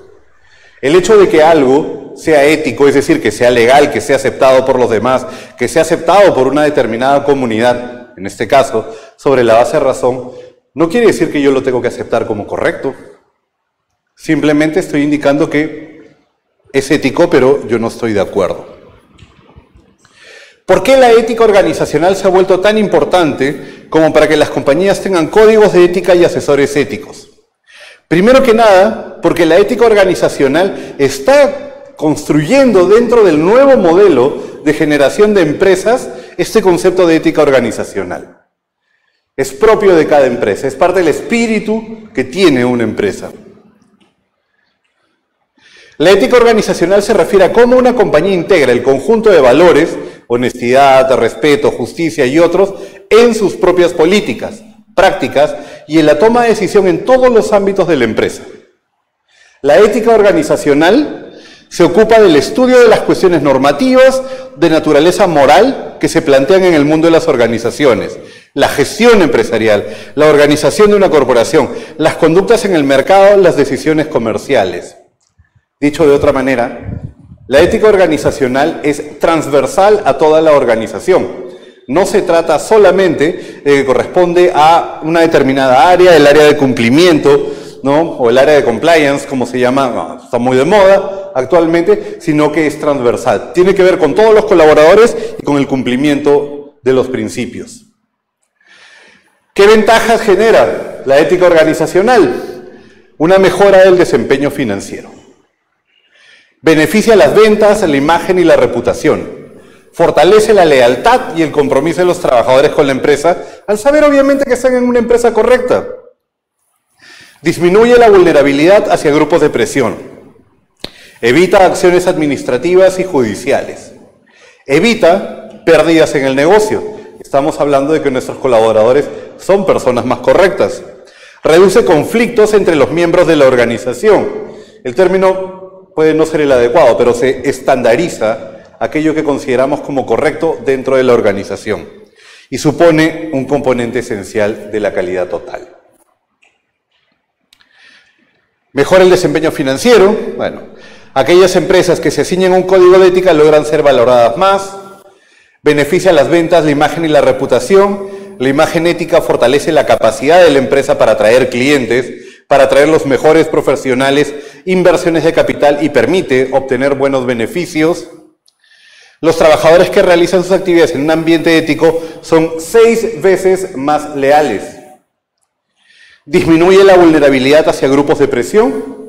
El hecho de que algo sea ético, es decir, que sea legal, que sea aceptado por los demás, que sea aceptado por una determinada comunidad, en este caso, sobre la base de razón, no quiere decir que yo lo tengo que aceptar como correcto. Simplemente estoy indicando que es ético, pero yo no estoy de acuerdo. ¿Por qué la ética organizacional se ha vuelto tan importante como para que las compañías tengan códigos de ética y asesores éticos? Primero que nada, porque la ética organizacional está construyendo dentro del nuevo modelo de generación de empresas este concepto de ética organizacional. Es propio de cada empresa, es parte del espíritu que tiene una empresa. La ética organizacional se refiere a cómo una compañía integra el conjunto de valores, honestidad, respeto, justicia y otros, en sus propias políticas, prácticas y en la toma de decisión en todos los ámbitos de la empresa. La ética organizacional se ocupa del estudio de las cuestiones normativas de naturaleza moral que se plantean en el mundo de las organizaciones, la gestión empresarial, la organización de una corporación, las conductas en el mercado, las decisiones comerciales. Dicho de otra manera, la ética organizacional es transversal a toda la organización. No se trata solamente de que corresponde a una determinada área, el área de cumplimiento, ¿no?, o el área de compliance, como se llama, está muy de moda actualmente, sino que es transversal. Tiene que ver con todos los colaboradores y con el cumplimiento de los principios. ¿Qué ventajas genera la ética organizacional? Una mejora del desempeño financiero. Beneficia las ventas, la imagen y la reputación. Fortalece la lealtad y el compromiso de los trabajadores con la empresa, al saber obviamente que están en una empresa correcta. Disminuye la vulnerabilidad hacia grupos de presión. Evita acciones administrativas y judiciales. Evita pérdidas en el negocio. estamos hablando de que nuestros colaboradores son personas más correctas. Reduce conflictos entre los miembros de la organización. El término puede no ser el adecuado, pero se estandariza aquello que consideramos como correcto dentro de la organización y supone un componente esencial de la calidad total. Mejora el desempeño financiero. Bueno, aquellas empresas que se ciñen a un código de ética logran ser valoradas más. Beneficia las ventas, la imagen y la reputación. La imagen ética fortalece la capacidad de la empresa para atraer clientes, para atraer los mejores profesionales, inversiones de capital y permite obtener buenos beneficios. Los trabajadores que realizan sus actividades en un ambiente ético son 6 veces más leales. Disminuye la vulnerabilidad hacia grupos de presión.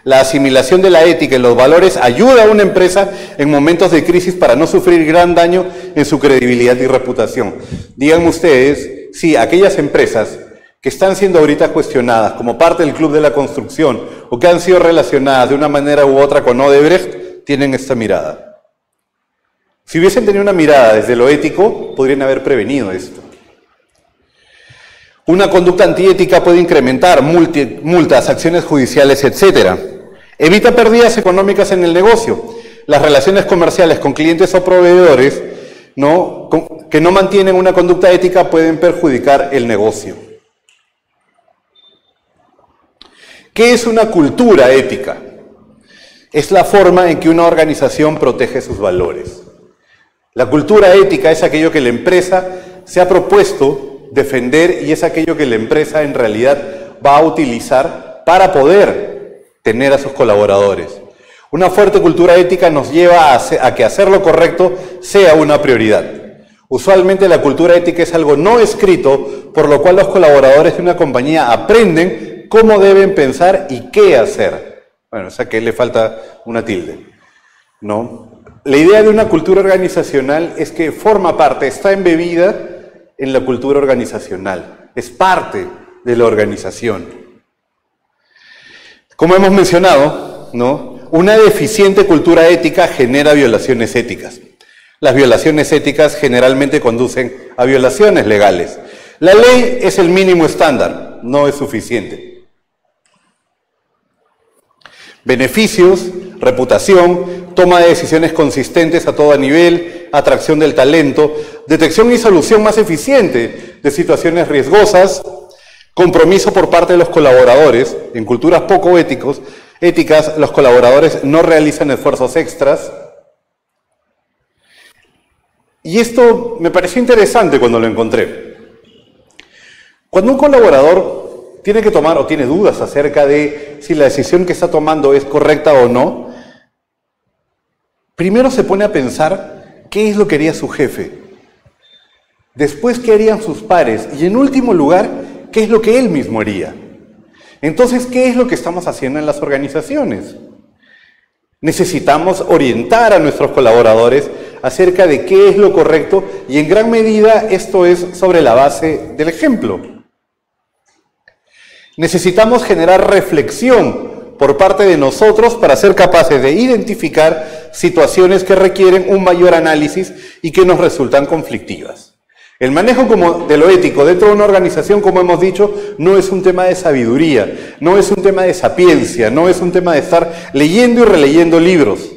La asimilación de la ética y los valores ayuda a una empresa en momentos de crisis para no sufrir gran daño en su credibilidad y reputación. Díganme ustedes si aquellas empresas que están siendo ahorita cuestionadas como parte del club de la construcción o que han sido relacionadas de una manera u otra con Odebrecht tienen esta mirada. Si hubiesen tenido una mirada desde lo ético, podrían haber prevenido esto. Una conducta antiética puede incrementar multas, acciones judiciales, etc. Evita pérdidas económicas en el negocio. Las relaciones comerciales con clientes o proveedores que no mantienen una conducta ética pueden perjudicar el negocio. ¿Qué es una cultura ética? Es la forma en que una organización protege sus valores. La cultura ética es aquello que la empresa se ha propuesto defender y es aquello que la empresa en realidad va a utilizar para poder tener a sus colaboradores. Una fuerte cultura ética nos lleva a que hacer lo correcto sea una prioridad. Usualmente la cultura ética es algo no escrito, por lo cual los colaboradores de una compañía aprenden cómo deben pensar y qué hacer. Bueno, o sea que le falta una tilde, ¿no? La idea de una cultura organizacional es que forma parte, está embebida en la cultura organizacional, es parte de la organización. Como hemos mencionado, una deficiente cultura ética genera violaciones éticas. Las violaciones éticas generalmente conducen a violaciones legales. La ley es el mínimo estándar, no es suficiente. Beneficios, reputación, toma de decisiones consistentes a todo nivel, atracción del talento, detección y solución más eficiente de situaciones riesgosas, compromiso por parte de los colaboradores. En culturas poco éticas, los colaboradores no realizan esfuerzos extras. Y esto me pareció interesante cuando lo encontré. Cuando un colaborador tiene que tomar o tiene dudas acerca de si la decisión que está tomando es correcta o no, primero se pone a pensar qué es lo que haría su jefe, después qué harían sus pares y en último lugar, qué es lo que él mismo haría. Entonces, ¿qué es lo que estamos haciendo en las organizaciones? Necesitamos orientar a nuestros colaboradores acerca de qué es lo correcto y en gran medida esto es sobre la base del ejemplo. Necesitamos generar reflexión por parte de nosotros para ser capaces de identificar situaciones que requieren un mayor análisis y que nos resultan conflictivas. El manejo de lo ético dentro de una organización, como hemos dicho, no es un tema de sabiduría, no es un tema de sapiencia, no es un tema de estar leyendo y releyendo libros.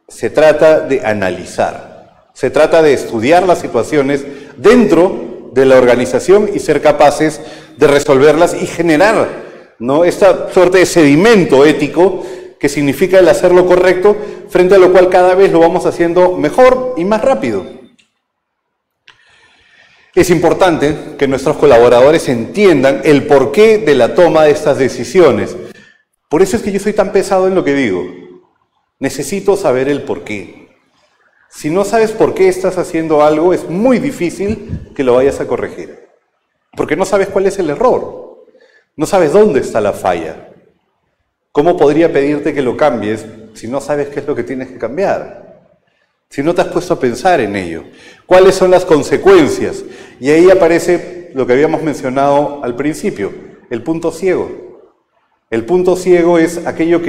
Se trata de analizar, se trata de estudiar las situaciones dentro de la organización y ser capaces de resolverlas y generar, esta suerte de sedimento ético que significa el hacer lo correcto, frente a lo cual cada vez lo vamos haciendo mejor y más rápido. Es importante que nuestros colaboradores entiendan el porqué de la toma de estas decisiones. Por eso es que yo soy tan pesado en lo que digo. Necesito saber el porqué. Si no sabes por qué estás haciendo algo, es muy difícil que lo vayas a corregir. Porque no sabes cuál es el error. No sabes dónde está la falla. ¿Cómo podría pedirte que lo cambies si no sabes qué es lo que tienes que cambiar? Si no te has puesto a pensar en ello. ¿Cuáles son las consecuencias? Y ahí aparece lo que habíamos mencionado al principio, el punto ciego. El punto ciego es aquella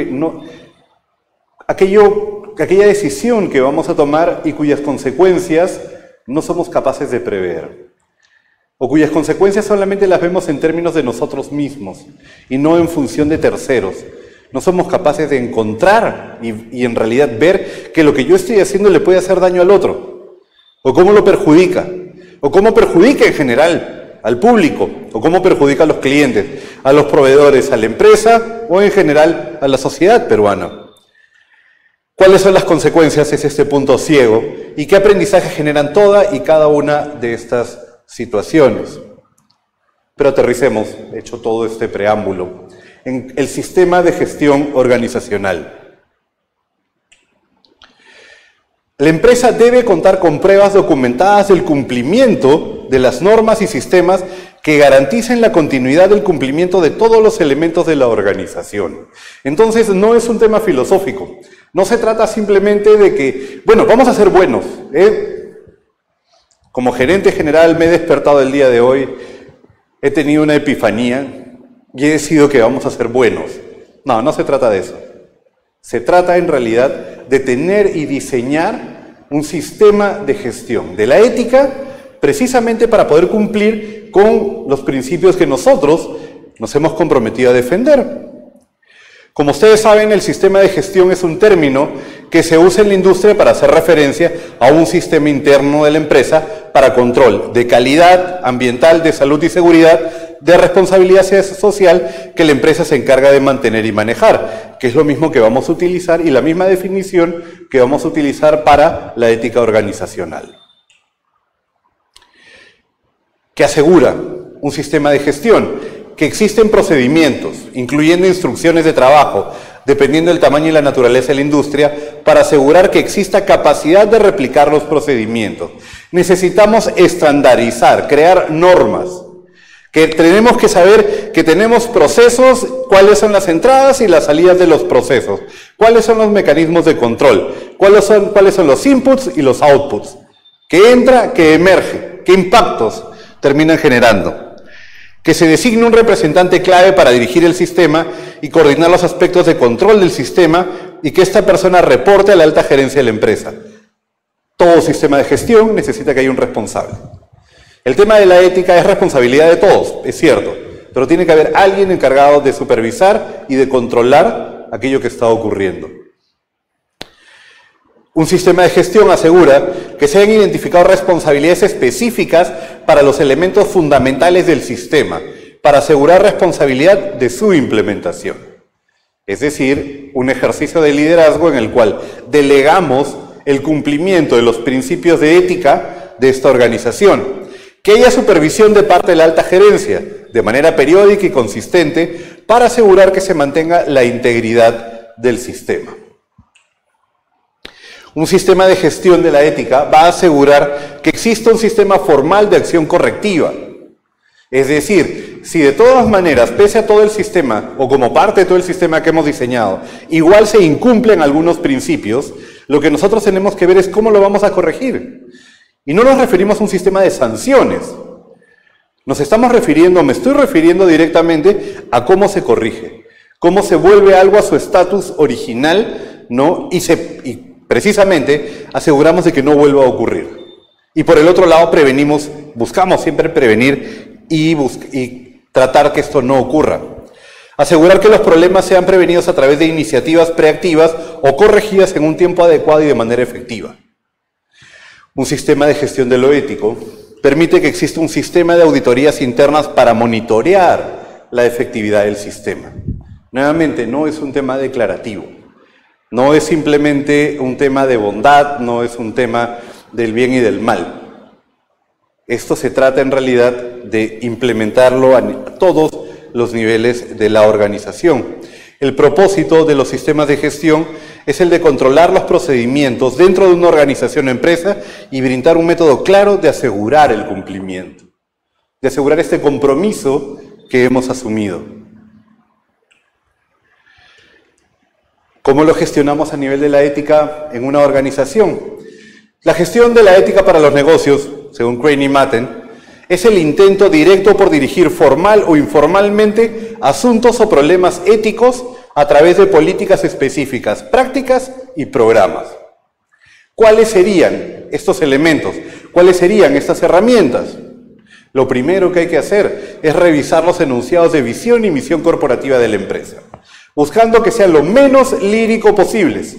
decisión que vamos a tomar y cuyas consecuencias no somos capaces de prever, o cuyas consecuencias solamente las vemos en términos de nosotros mismos y no en función de terceros. No somos capaces de encontrar y en realidad ver que lo que yo estoy haciendo le puede hacer daño al otro, o cómo lo perjudica, o cómo perjudica en general al público, o cómo perjudica a los clientes, a los proveedores, a la empresa o en general a la sociedad peruana. ¿Cuáles son las consecuencias? Es este punto ciego. ¿Y qué aprendizaje generan toda y cada una de estas situaciones? Pero aterricemos, hecho todo este preámbulo, en el sistema de gestión organizacional. La empresa debe contar con pruebas documentadas del cumplimiento de las normas y sistemas que garanticen la continuidad del cumplimiento de todos los elementos de la organización. Entonces, no es un tema filosófico. No se trata simplemente de que, bueno, vamos a ser buenos. Como gerente general me he despertado el día de hoy, he tenido una epifanía y he decidido que vamos a ser buenos. No, no se trata de eso. Se trata en realidad de tener y diseñar un sistema de gestión de la ética precisamente para poder cumplir con los principios que nosotros nos hemos comprometido a defender. Como ustedes saben, el sistema de gestión es un término que se usa en la industria para hacer referencia a un sistema interno de la empresa para control de calidad ambiental, de salud y seguridad, de responsabilidad social que la empresa se encarga de mantener y manejar, que es lo mismo que vamos a utilizar y la misma definición que vamos a utilizar para la ética organizacional. ¿Qué asegura un sistema de gestión? Que existen procedimientos, incluyendo instrucciones de trabajo, dependiendo del tamaño y la naturaleza de la industria, para asegurar que exista capacidad de replicar los procedimientos. Necesitamos estandarizar, crear normas, que tenemos que saber que tenemos procesos, cuáles son las entradas y las salidas de los procesos, cuáles son los mecanismos de control, cuáles son los inputs y los outputs, qué entra, qué emerge, qué impactos terminan generando. Que se designe un representante clave para dirigir el sistema y coordinar los aspectos de control del sistema y que esta persona reporte a la alta gerencia de la empresa. Todo sistema de gestión necesita que haya un responsable. El tema de la ética es responsabilidad de todos, es cierto, pero tiene que haber alguien encargado de supervisar y de controlar aquello que está ocurriendo. Un sistema de gestión asegura que se hayan identificado responsabilidades específicas para los elementos fundamentales del sistema, para asegurar responsabilidad de su implementación. Es decir, un ejercicio de liderazgo en el cual delegamos el cumplimiento de los principios de ética de esta organización. Que haya supervisión de parte de la alta gerencia, de manera periódica y consistente, para asegurar que se mantenga la integridad del sistema. Un sistema de gestión de la ética va a asegurar que exista un sistema formal de acción correctiva. Es decir, si de todas maneras, pese a todo el sistema, o como parte de todo el sistema que hemos diseñado, igual se incumplen algunos principios, lo que nosotros tenemos que ver es cómo lo vamos a corregir. Y no nos referimos a un sistema de sanciones. Nos estamos refiriendo, me estoy refiriendo directamente a cómo se corrige, cómo se vuelve algo a su estatus original, ¿no? Y precisamente aseguramos de que no vuelva a ocurrir. Y por el otro lado prevenimos, buscamos siempre prevenir y tratar que esto no ocurra. Asegurar que los problemas sean prevenidos a través de iniciativas preactivas o corregidas en un tiempo adecuado y de manera efectiva. Un sistema de gestión de lo ético permite que exista un sistema de auditorías internas para monitorear la efectividad del sistema. Nuevamente, no es un tema declarativo. No es simplemente un tema de bondad, no es un tema del bien y del mal. Esto se trata en realidad de implementarlo a todos los niveles de la organización. El propósito de los sistemas de gestión es el de controlar los procedimientos dentro de una organización o empresa y brindar un método claro de asegurar el cumplimiento, de asegurar este compromiso que hemos asumido. ¿Cómo lo gestionamos a nivel de la ética en una organización? La gestión de la ética para los negocios, según Crane y Matten, es el intento directo por dirigir formal o informalmente asuntos o problemas éticos a través de políticas específicas, prácticas y programas. ¿Cuáles serían estos elementos? ¿Cuáles serían estas herramientas? Lo primero que hay que hacer es revisar los enunciados de visión y misión corporativa de la empresa, buscando que sean lo menos lírico posibles.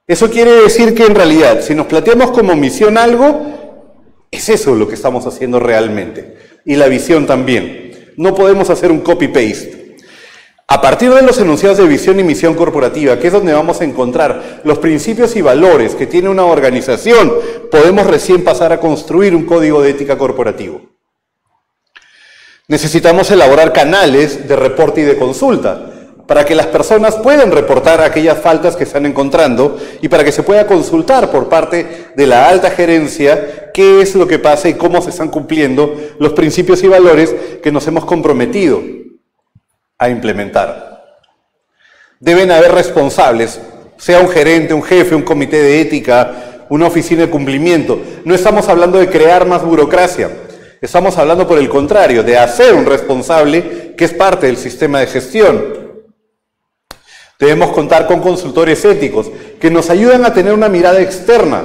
Eso quiere decir que en realidad, si nos planteamos como misión algo, es eso lo que estamos haciendo realmente. Y la visión también. No podemos hacer un copy-paste. A partir de los enunciados de visión y misión corporativa, que es donde vamos a encontrar los principios y valores que tiene una organización, podemos recién pasar a construir un código de ética corporativo. Necesitamos elaborar canales de reporte y de consulta, para que las personas puedan reportar aquellas faltas que están encontrando y para que se pueda consultar por parte de la alta gerencia qué es lo que pasa y cómo se están cumpliendo los principios y valores que nos hemos comprometido a implementar. Deben haber responsables, sea un gerente, un jefe, un comité de ética, una oficina de cumplimiento. No estamos hablando de crear más burocracia, estamos hablando por el contrario, de hacer un responsable que es parte del sistema de gestión. Debemos contar con consultores éticos que nos ayudan a tener una mirada externa,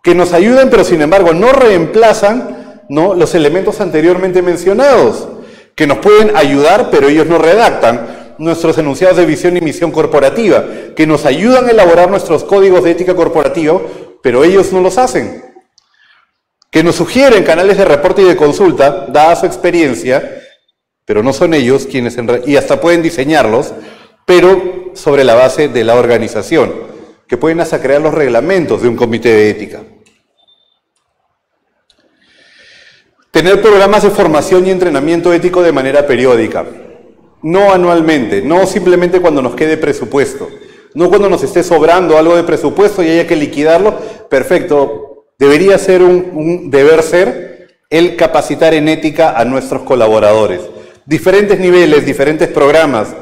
que nos ayudan, pero sin embargo no reemplazan, ¿no?, los elementos anteriormente mencionados, que nos pueden ayudar, pero ellos no redactan nuestros enunciados de visión y misión corporativa, que nos ayudan a elaborar nuestros códigos de ética corporativa, pero ellos no los hacen, que nos sugieren canales de reporte y de consulta, dada su experiencia, pero no son ellos quienes, y hasta pueden diseñarlos, pero sobre la base de la organización, que pueden hasta crear los reglamentos de un comité de ética. Tener programas de formación y entrenamiento ético de manera periódica, no anualmente, no simplemente cuando nos quede presupuesto, no cuando nos esté sobrando algo de presupuesto y haya que liquidarlo, perfecto, debería ser un deber ser el capacitar en ética a nuestros colaboradores. Diferentes niveles, diferentes programas.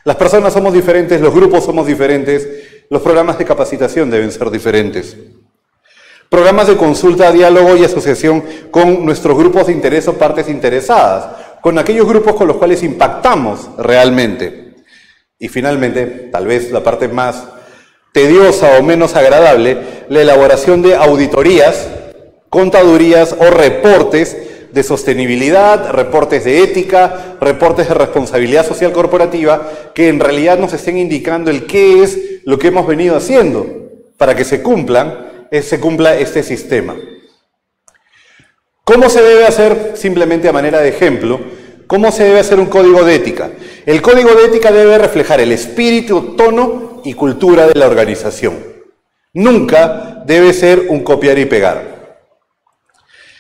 Las personas somos diferentes, los grupos somos diferentes, los programas de capacitación deben ser diferentes. Programas de consulta, diálogo y asociación con nuestros grupos de interés o partes interesadas, con aquellos grupos con los cuales impactamos realmente. Y finalmente, tal vez la parte más tediosa o menos agradable, la elaboración de auditorías, contadurías o reportes de sostenibilidad, reportes de ética, reportes de responsabilidad social corporativa, que en realidad nos estén indicando el qué es lo que hemos venido haciendo para que se cumpla este sistema. ¿Cómo se debe hacer? Simplemente a manera de ejemplo, ¿cómo se debe hacer un código de ética? El código de ética debe reflejar el espíritu, tono y cultura de la organización. Nunca debe ser un copiar y pegar.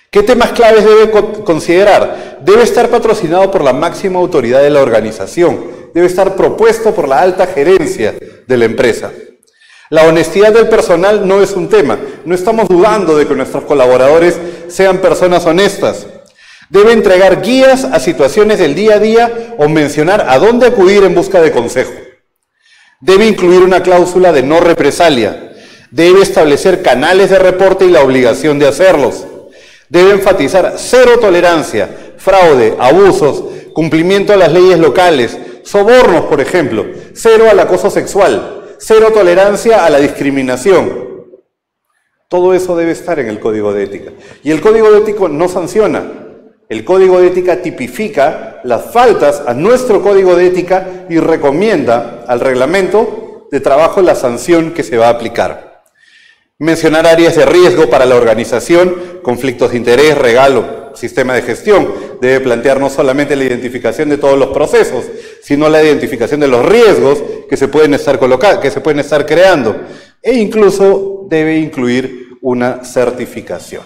¿Qué temas claves debe considerar? Debe estar patrocinado por la máxima autoridad de la organización. Debe estar propuesto por la alta gerencia de la empresa. La honestidad del personal no es un tema. No estamos dudando de que nuestros colaboradores sean personas honestas. Debe entregar guías a situaciones del día a día o mencionar a dónde acudir en busca de consejo. Debe incluir una cláusula de no represalia. Debe establecer canales de reporte y la obligación de hacerlos. Debe enfatizar cero tolerancia, fraude, abusos, cumplimiento a las leyes locales, sobornos, por ejemplo, cero al acoso sexual, cero tolerancia a la discriminación. Todo eso debe estar en el Código de Ética. Y el Código de Ética no sanciona. El Código de Ética tipifica las faltas a nuestro Código de Ética y recomienda al reglamento de trabajo la sanción que se va a aplicar. Mencionar áreas de riesgo para la organización, conflictos de interés, regalo, sistema de gestión. Debe plantear no solamente la identificación de todos los procesos, sino la identificación de los riesgos que se pueden estar creando. E incluso debe incluir una certificación.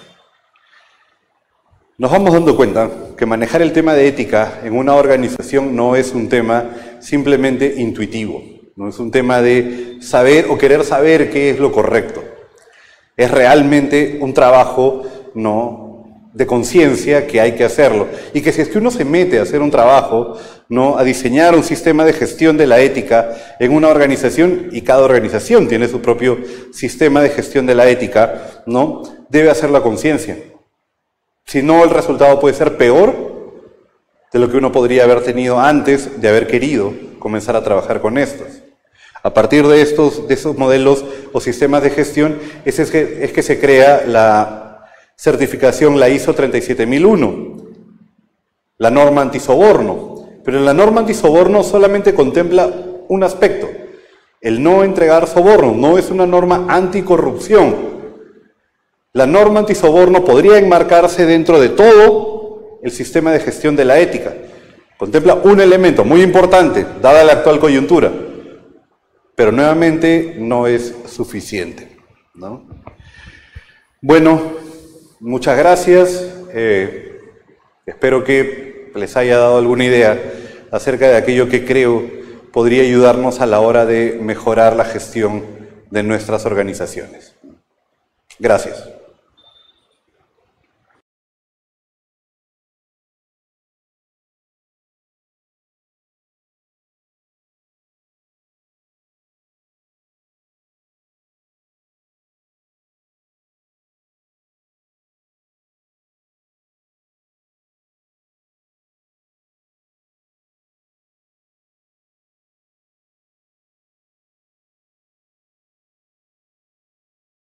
Nos vamos dando cuenta que manejar el tema de ética en una organización no es un tema simplemente intuitivo, no es un tema de saber o querer saber qué es lo correcto. Es realmente un trabajo, ¿no?, de conciencia que hay que hacerlo. Y que si es que uno se mete a hacer un trabajo, ¿no?, a diseñar un sistema de gestión de la ética en una organización, y cada organización tiene su propio sistema de gestión de la ética, ¿no?, debe hacer la conciencia. Si no, el resultado puede ser peor de lo que uno podría haber tenido antes de haber querido comenzar a trabajar con estos. A partir de esos modelos o sistemas de gestión es que se crea certificación, la ISO 37001, la norma antisoborno. Pero la norma antisoborno solamente contempla un aspecto, el no entregar soborno, no es una norma anticorrupción. La norma antisoborno podría enmarcarse dentro de todo el sistema de gestión de la ética. Contempla un elemento muy importante, dada la actual coyuntura, pero nuevamente no es suficiente, ¿no? Bueno, muchas gracias. Espero que les haya dado alguna idea acerca de aquello que creo podría ayudarnos a la hora de mejorar la gestión de nuestras organizaciones. Gracias.